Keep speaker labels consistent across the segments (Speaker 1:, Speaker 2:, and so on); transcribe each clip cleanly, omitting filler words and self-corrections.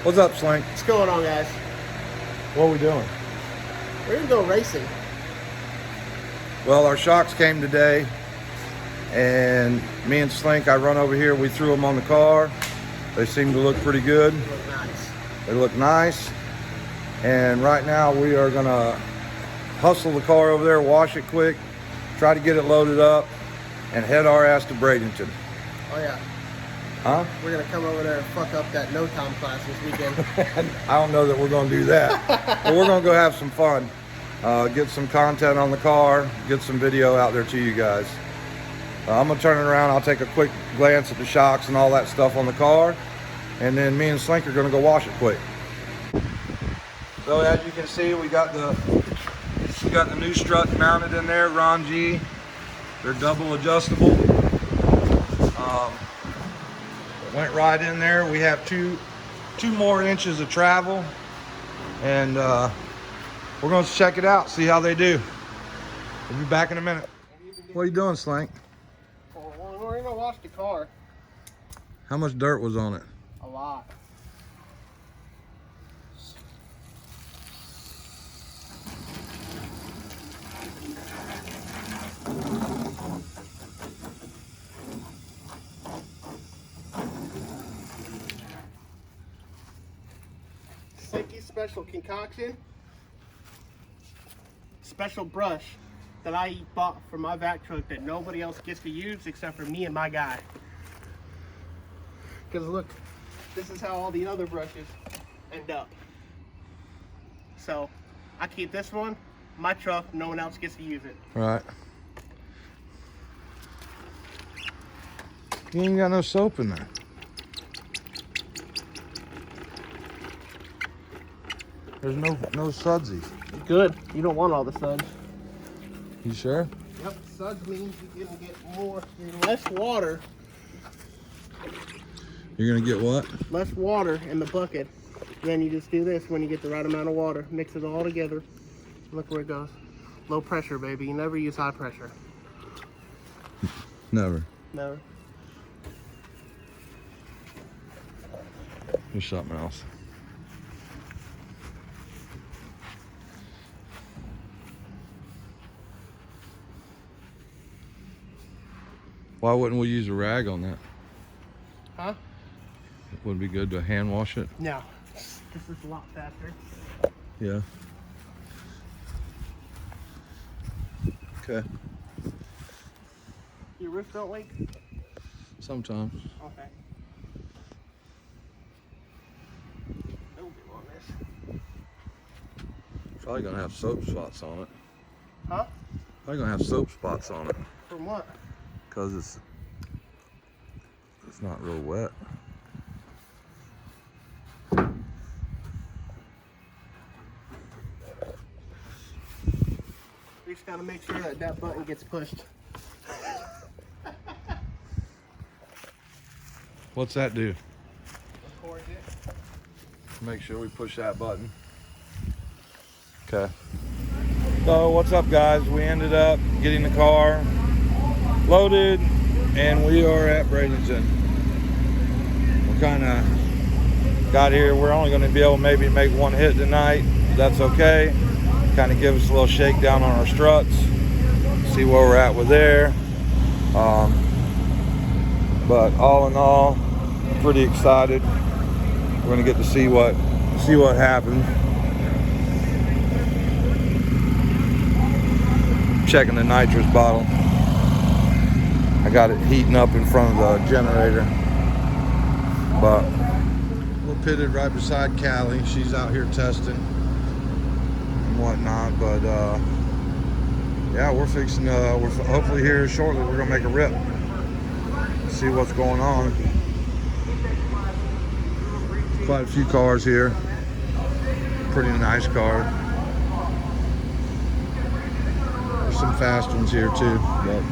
Speaker 1: What's up, Slink?
Speaker 2: What's going on, guys?
Speaker 1: What are we doing?
Speaker 2: We're gonna go racing.
Speaker 1: Well, our shocks came today, and me and Slink, I run over here, we threw them on the car. They seem to look pretty good.
Speaker 2: They look nice.
Speaker 1: They look nice. And right now we are gonna hustle the car over there, wash it quick, try to get it loaded up, and head our ass to Bradenton.
Speaker 2: Oh yeah.
Speaker 1: Huh?
Speaker 2: We're gonna come over there and fuck up that no time class this weekend.
Speaker 1: I don't know that we're gonna do that, but we're gonna go have some fun. Get some content on the car, get some video out there to you guys. I'm gonna turn it around, I'll take a quick glance at the shocks and all that stuff on the car, and then me and Slink are gonna go wash it quick. So as you can see, we got the new struts mounted in there, Ron G. They're double adjustable. Went right in there. We have two more inches of travel, and we're going to check it out, see how they do. We'll be back in a minute. What are you doing, Slink?
Speaker 2: Well, we're gonna wash the car.
Speaker 1: How much dirt was on it?
Speaker 2: A lot. Slinky special concoction. Special brush that I bought for my vac truck that nobody else gets to use except for me and my guy. Because look, this is how all the other brushes end up. So I keep this one, my truck, no one else gets to use it.
Speaker 1: Right. You ain't got no soap in there. There's no sudsies.
Speaker 2: Good. You don't want all the suds.
Speaker 1: You sure?
Speaker 2: Yep, suds means you're gonna get less water.
Speaker 1: You're gonna get what?
Speaker 2: Less water in the bucket. Then you just do this when you get the right amount of water. Mix it all together. Look where it goes. Low pressure, baby. You never use high pressure.
Speaker 1: Never.
Speaker 2: Never.
Speaker 1: Here's something else. Why wouldn't we use a rag on that?
Speaker 2: Huh?
Speaker 1: Would it be good to hand wash it?
Speaker 2: No. This is a lot faster.
Speaker 1: Yeah. Okay.
Speaker 2: Your roof don't leak?
Speaker 1: Sometimes.
Speaker 2: Okay. No do on this.
Speaker 1: Probably gonna have soap spots on it.
Speaker 2: Huh?
Speaker 1: Probably gonna have soap spots on it.
Speaker 2: From what?
Speaker 1: Because it's not real wet.
Speaker 2: We just gotta make sure that that button gets pushed.
Speaker 1: What's that do?
Speaker 2: Record it.
Speaker 1: Make sure we push that button. Okay. So what's up, guys? We ended up getting the car loaded, and we are at Bradenton. We kind of got here. We're only going to be able to maybe make one hit tonight. That's okay. Kind of give us a little shakedown on our struts, see where we're at with there. But all in all, pretty excited. We're going to get to see what happens. Checking the nitrous bottle. I got it heating up in front of the generator. But we're pitted right beside Callie. She's out here testing and whatnot. But yeah, we're fixing. We're hopefully here shortly. We're gonna make a rip. See what's going on. Quite a few cars here. Pretty nice car. There's some fast ones here too, but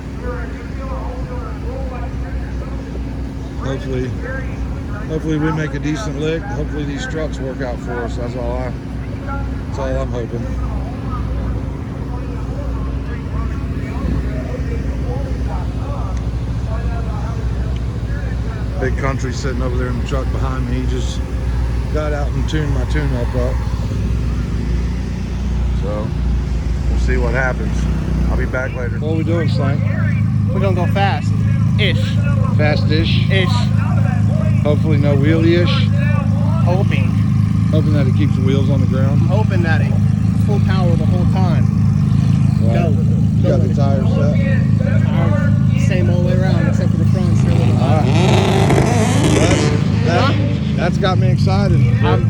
Speaker 1: hopefully we make a decent lick. Hopefully these struts work out for us. That's all I'm hoping. Big Country sitting over there in the truck behind me. He just got out and tuned my tune-up up. So we'll see what happens. I'll be back later. What are we doing, Slank?
Speaker 2: We're gonna go fast-ish.
Speaker 1: Fast-ish?
Speaker 2: Ish.
Speaker 1: Hopefully no wheelie-ish.
Speaker 2: Hoping.
Speaker 1: Hoping that it keeps the wheels on the ground.
Speaker 2: I'm hoping that it full power the whole time.
Speaker 1: Right. You got the tires set?
Speaker 2: Same all the way around except for the front.
Speaker 1: That's got me excited.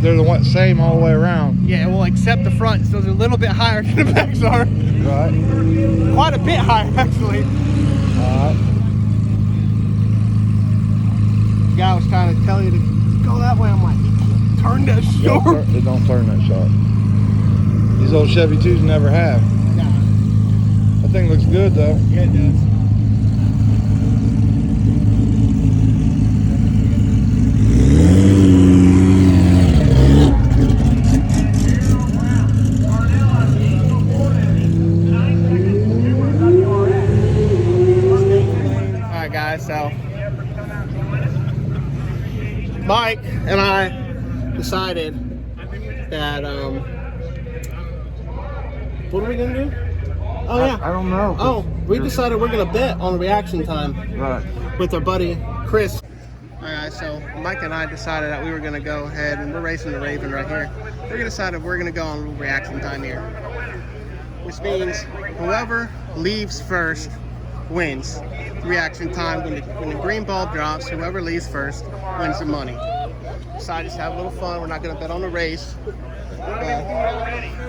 Speaker 1: They're the same all the way around.
Speaker 2: Yeah, well, except the front. So they're a little bit higher than the backs are.
Speaker 1: Right.
Speaker 2: Quite a bit higher, actually. The guy was trying to tell you to go that way. I'm like, turn that short.
Speaker 1: It don't turn that sharp. These old Chevy 2s never have.
Speaker 2: Nah.
Speaker 1: That thing looks good though.
Speaker 2: Yeah, it does. Alright guys, so Mike and I decided that what are we gonna do? Oh yeah.
Speaker 1: I don't know.
Speaker 2: Oh, we decided we're gonna bet on reaction time.
Speaker 1: Right.
Speaker 2: With our buddy Chris. Alright, so Mike and I decided that we were gonna go ahead and we're racing the Raven right here. We're gonna decide we're gonna go on a little reaction time here. Which means whoever leaves first wins. Reaction time when the green bulb drops, whoever leaves first wins the money. Decided to have a little fun. We're not gonna bet on the race.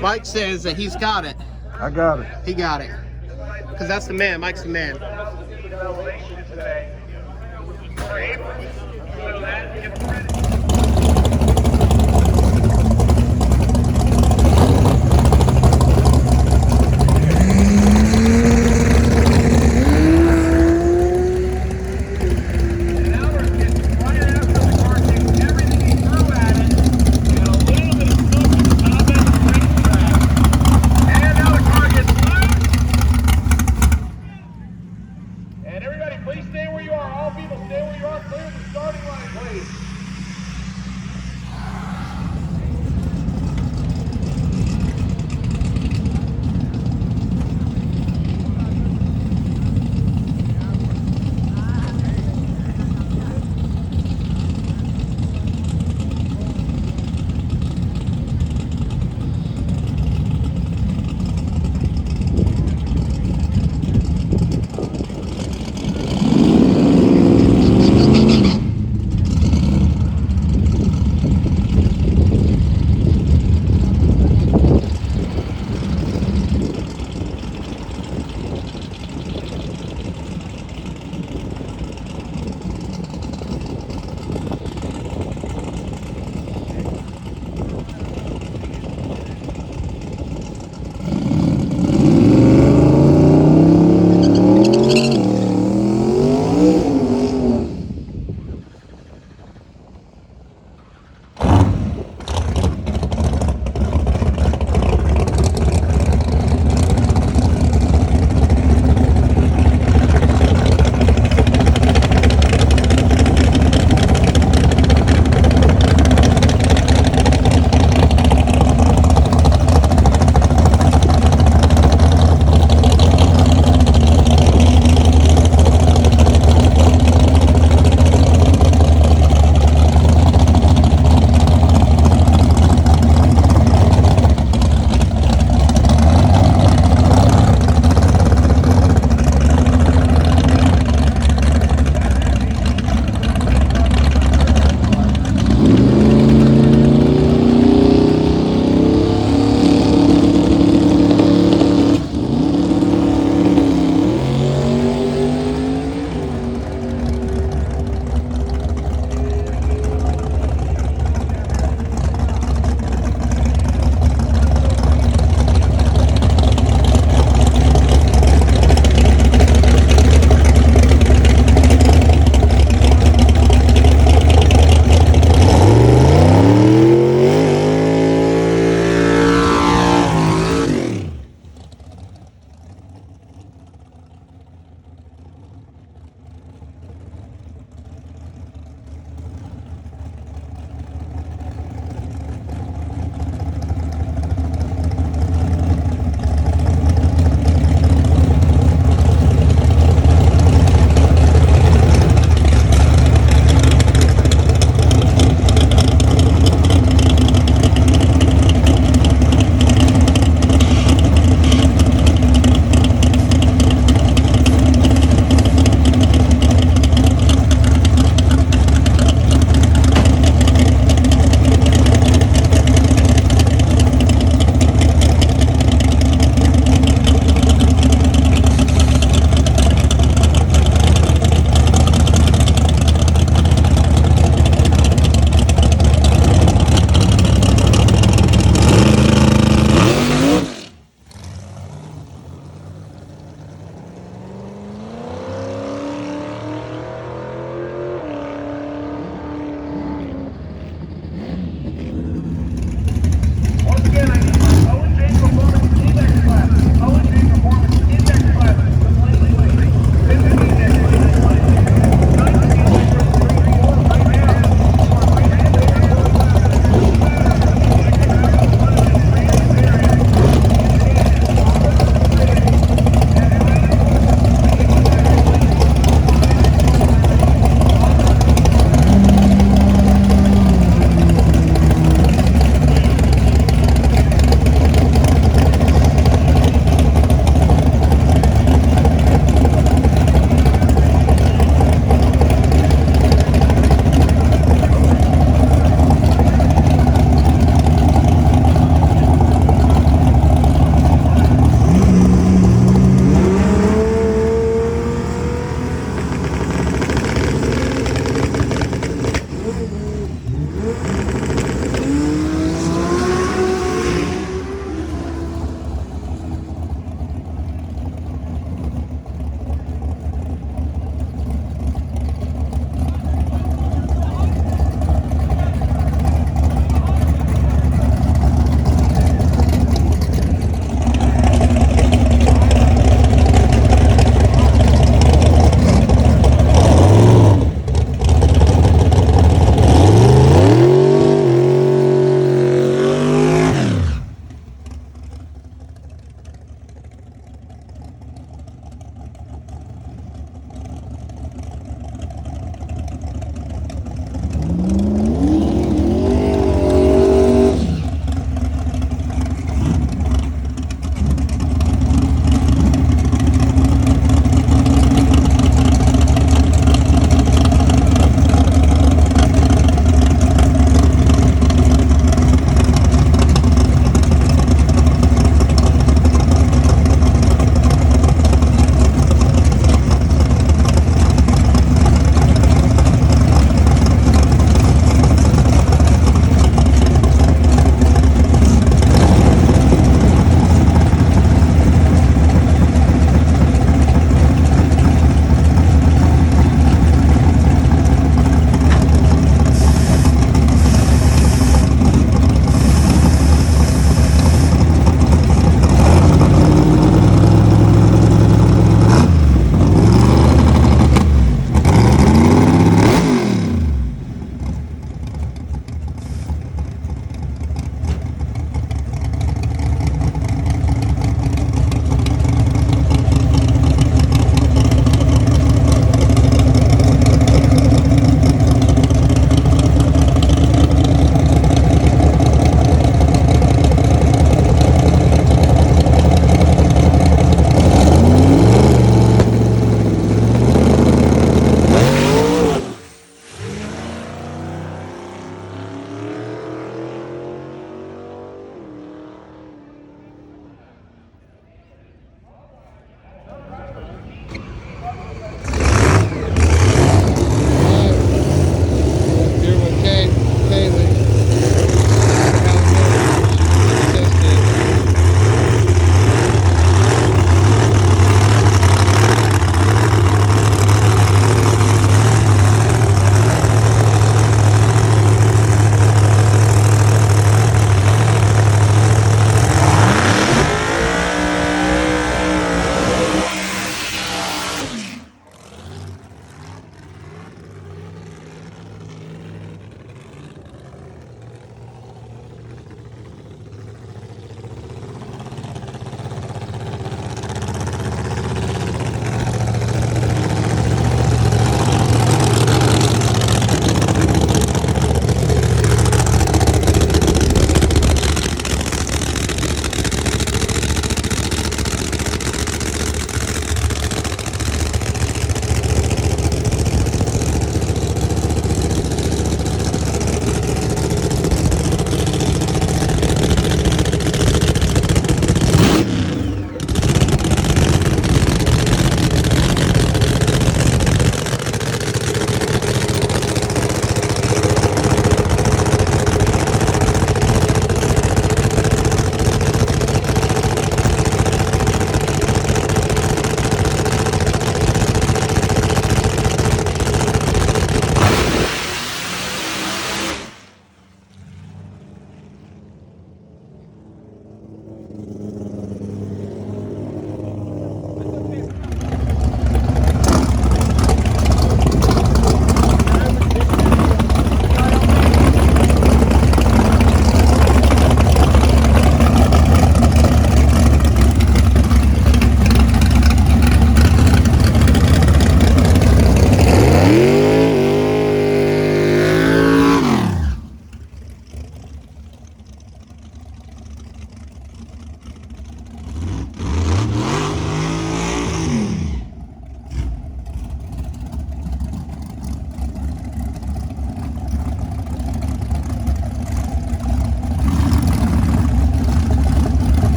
Speaker 2: Mike says that he's got it.
Speaker 1: I got it.
Speaker 2: He got it. Because that's the man. Mike's the man.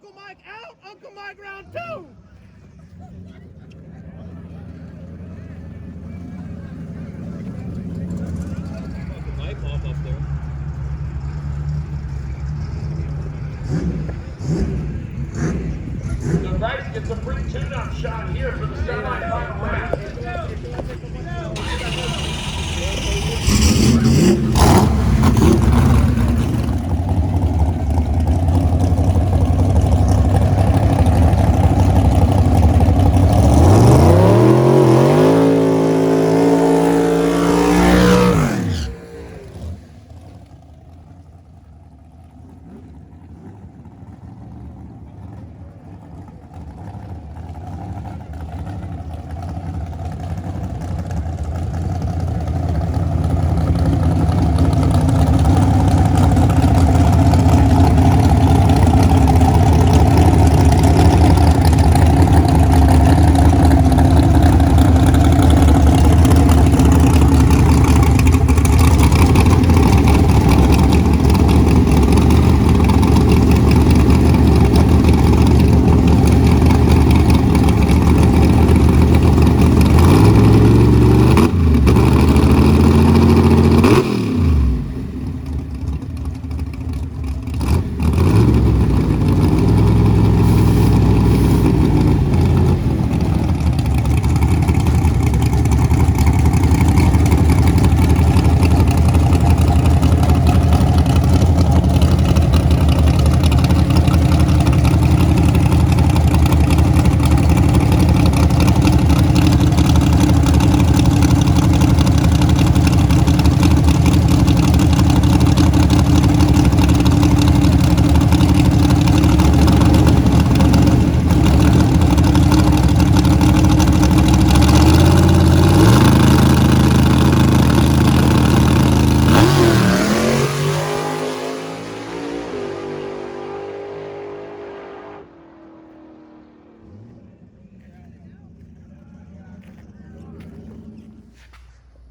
Speaker 2: Uncle Mike out. Uncle Mike round 2.
Speaker 3: Light bulb up there.
Speaker 4: The Rice gets a free tune-up shot here for the semi-final round.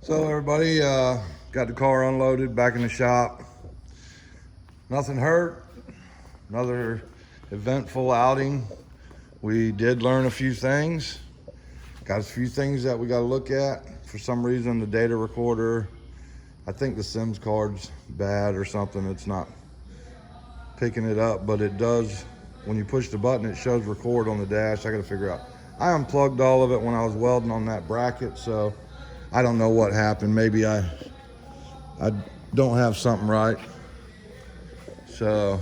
Speaker 1: So everybody, got the car unloaded, back in the shop. Nothing hurt. Another eventful outing. We did learn a few things. Got a few things that we got to look at. For some reason, the data recorder, I think the Sims card's bad or something. It's not picking it up, but it does. When you push the button, it shows record on the dash. I got to figure out. I unplugged all of it when I was welding on that bracket, so I don't know what happened. Maybe I don't have something right. So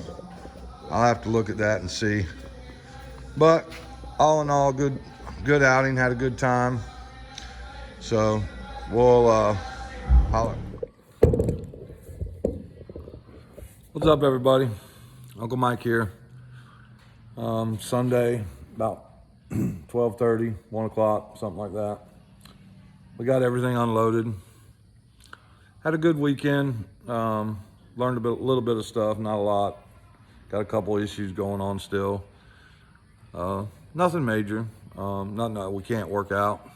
Speaker 1: I'll have to look at that and see. But all in all, good outing, had a good time. So we'll holler. What's up, everybody? Uncle Mike here. Sunday, about 12:30, 1 o'clock, something like that. We got everything unloaded. Had a good weekend. Learned a little bit of stuff, not a lot. Got a couple issues going on still. Nothing major. Nothing that we can't work out.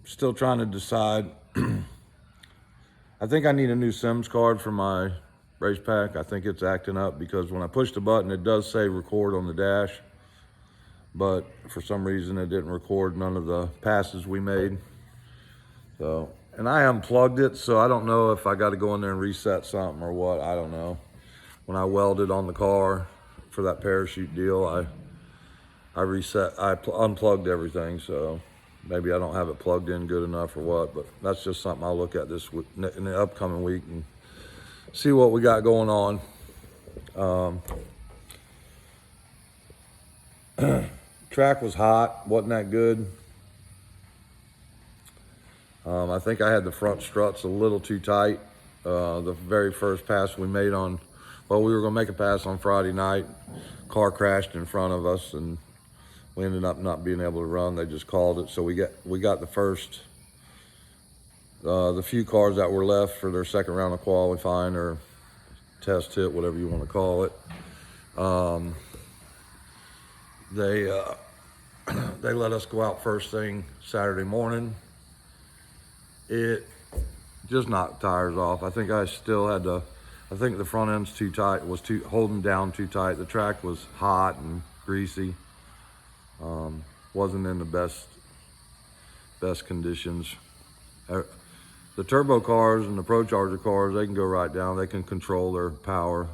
Speaker 1: Still trying to decide. I think I need a new Sims card for my race pack. I think it's acting up because when I push the button, it does say record on the dash. But for some reason, it didn't record none of the passes we made. So, and I unplugged it, so I don't know if I got to go in there and reset something or what. I don't know. When I welded on the car for that parachute deal, I unplugged everything. So maybe I don't have it plugged in good enough or what. But that's just something I'll look at this week, in the upcoming week, and see what we got going on. Track was hot, wasn't that good. I think I had the front struts a little too tight. The very first pass we made on, well, we were gonna make a pass on Friday night. Car crashed in front of us and we ended up not being able to run. They just called it. So we got the first, the few cars that were left for their second round of qualifying or test hit, whatever you want to call it. They let us go out first thing Saturday morning. It just knocked tires off. I think I still had to, I think the front end's too tight, was too holding down too tight. The track was hot and greasy. Wasn't in the best conditions. The turbo cars and the Pro Charger cars, they can go right down. They can control their power.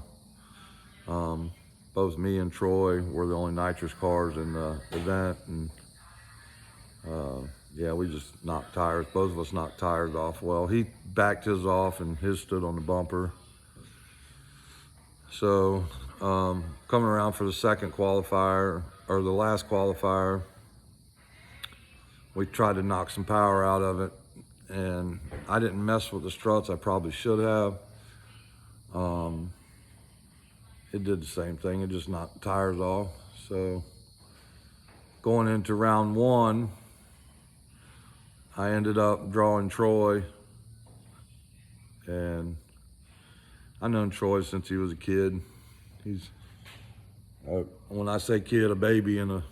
Speaker 1: Both me and Troy were the only nitrous cars in the event, and yeah, we just knocked tires. Both of us knocked tires off. Well, he backed his off and his stood on the bumper. So coming around for the second qualifier, or the last qualifier, we tried to knock some power out of it, and I didn't mess with the struts. I probably should have. It did the same thing. It just knocked tires off. So going into round one, I ended up drawing Troy, and I've known Troy since he was a kid. He's, when I say kid, a baby, I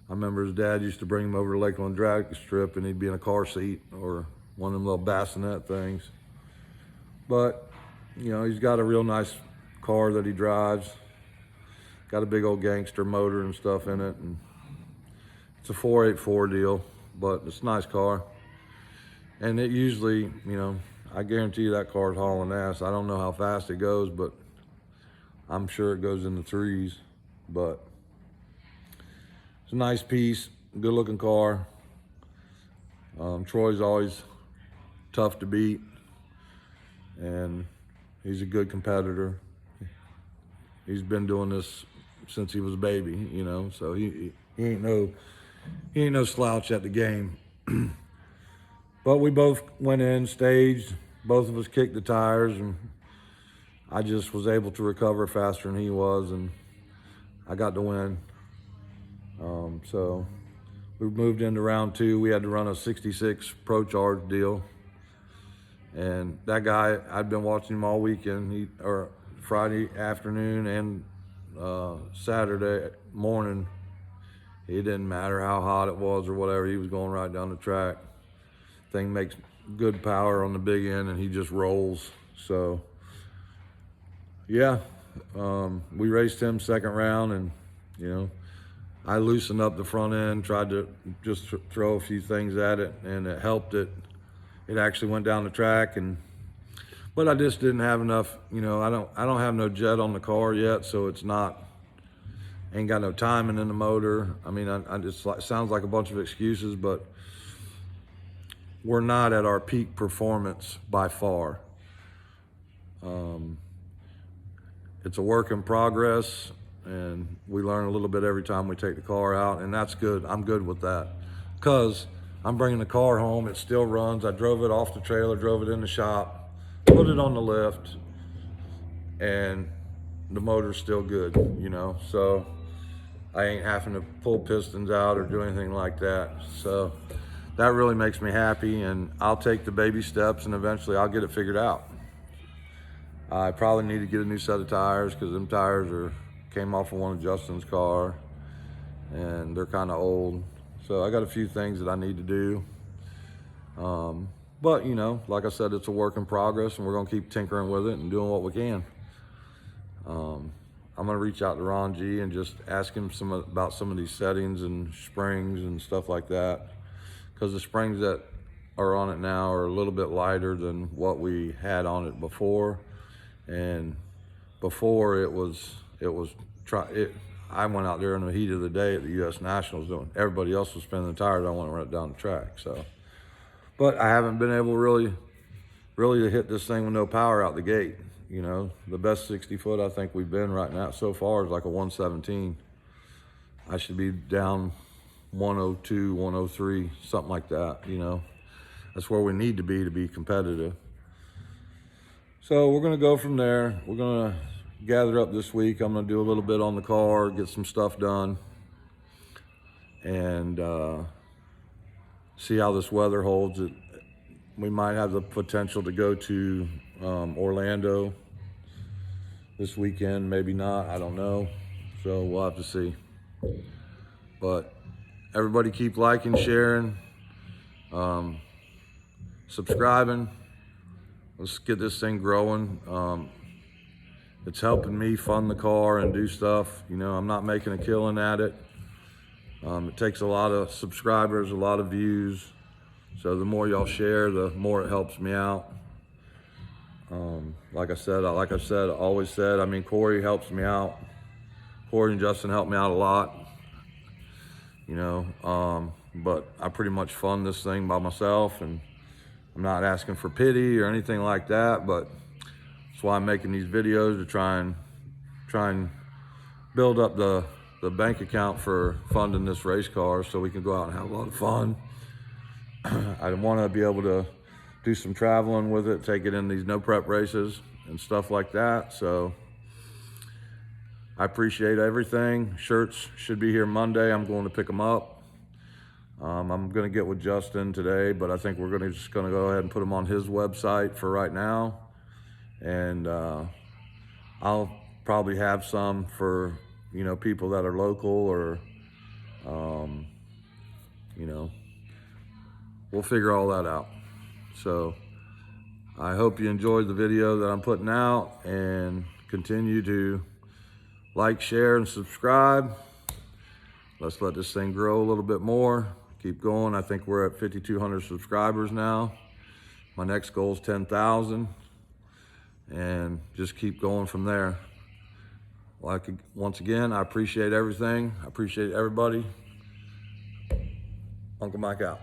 Speaker 1: remember his dad used to bring him over to Lakeland Drag Strip, and he'd be in a car seat or one of them little bassinet things. But, you know, he's got a real nice car that he drives. Got a big old gangster motor and stuff in it, and it's a 484 deal, but it's a nice car. And it usually, you know, I guarantee you that car's hauling ass. I don't know how fast it goes, but I'm sure it goes in the threes. But it's a nice piece, good looking car. Troy's always tough to beat, and he's a good competitor. He's been doing this since he was a baby, you know, so he ain't no slouch at the game. But we both went in, staged, both of us kicked the tires, and I just was able to recover faster than he was, and I got to win. So we moved into round two. We had to run a 66 Pro Charge deal. And that guy, I'd been watching him all weekend, or Friday afternoon and Saturday morning. It didn't matter how hot it was or whatever, he was going right down the track. Thing makes good power on the big end, and he just rolls. So yeah, we raced him second round, and you know, I loosened up the front end, tried to just throw a few things at it, and it helped it. It actually went down the track, but I just didn't have enough, you know, I don't have no jet on the car yet, so it's not, ain't got no timing in the motor. I mean, I just, sounds like a bunch of excuses, but we're not at our peak performance by far. It's a work in progress, and we learn a little bit every time we take the car out, and that's good. I'm good with that, because I'm bringing the car home, it still runs. I drove it off the trailer, drove it in the shop, put it on the lift, and the motor's still good, you know? So I ain't having to pull pistons out or do anything like that. So that really makes me happy, and I'll take the baby steps, and eventually I'll get it figured out. I probably need to get a new set of tires, because them tires came off of one of Justin's car, and they're kind of old. So I got a few things that I need to do. But you know, like I said, it's a work in progress, and we're gonna keep tinkering with it and doing what we can. I'm gonna reach out to Ron G and just ask him about some of these settings and springs and stuff like that, because the springs that are on it now are a little bit lighter than what we had on it before. And before I went out there in the heat of the day at the U.S. Nationals doing, everybody else was spinning the tires, I want to run it down the track. So, but I haven't been able really to hit this thing with no power out the gate. You know, the best 60 foot I think we've been right now so far is like a 117. I should be down 102, 103, something like that, you know. That's where we need to be competitive. So we're gonna go from there. We're gonna gather up this week. I'm gonna do a little bit on the car, get some stuff done, and see how this weather holds. We might have the potential to go to Orlando this weekend, maybe not, I don't know. So we'll have to see. But everybody keep liking, sharing, subscribing. Let's get this thing growing. it's helping me fund the car and do stuff. You know, I'm not making a killing at it. It takes a lot of subscribers, a lot of views. So the more y'all share, the more it helps me out. Like I said, always said, I mean, Corey helps me out. Corey and Justin help me out a lot, you know, but I pretty much fund this thing by myself, and I'm not asking for pity or anything like that, but that's why I'm making these videos, to try and build up the bank account for funding this race car so we can go out and have a lot of fun. I want to be able to do some traveling with it, take it in these no prep races and stuff like that. So I appreciate everything. Shirts should be here Monday. I'm going to pick them up. I'm going to get with Justin today, but I think we're just going to go ahead and put them on his website for right now. And I'll probably have some for, you know, people that are local, or, you know, we'll figure all that out. So I hope you enjoyed the video that I'm putting out, and continue to like, share, and subscribe. Let's let this thing grow a little bit more. Keep going. I think we're at 5,200 subscribers now. My next goal is 10,000, and just keep going from there. Like, once again, I appreciate everything. I appreciate everybody. Uncle Mike out.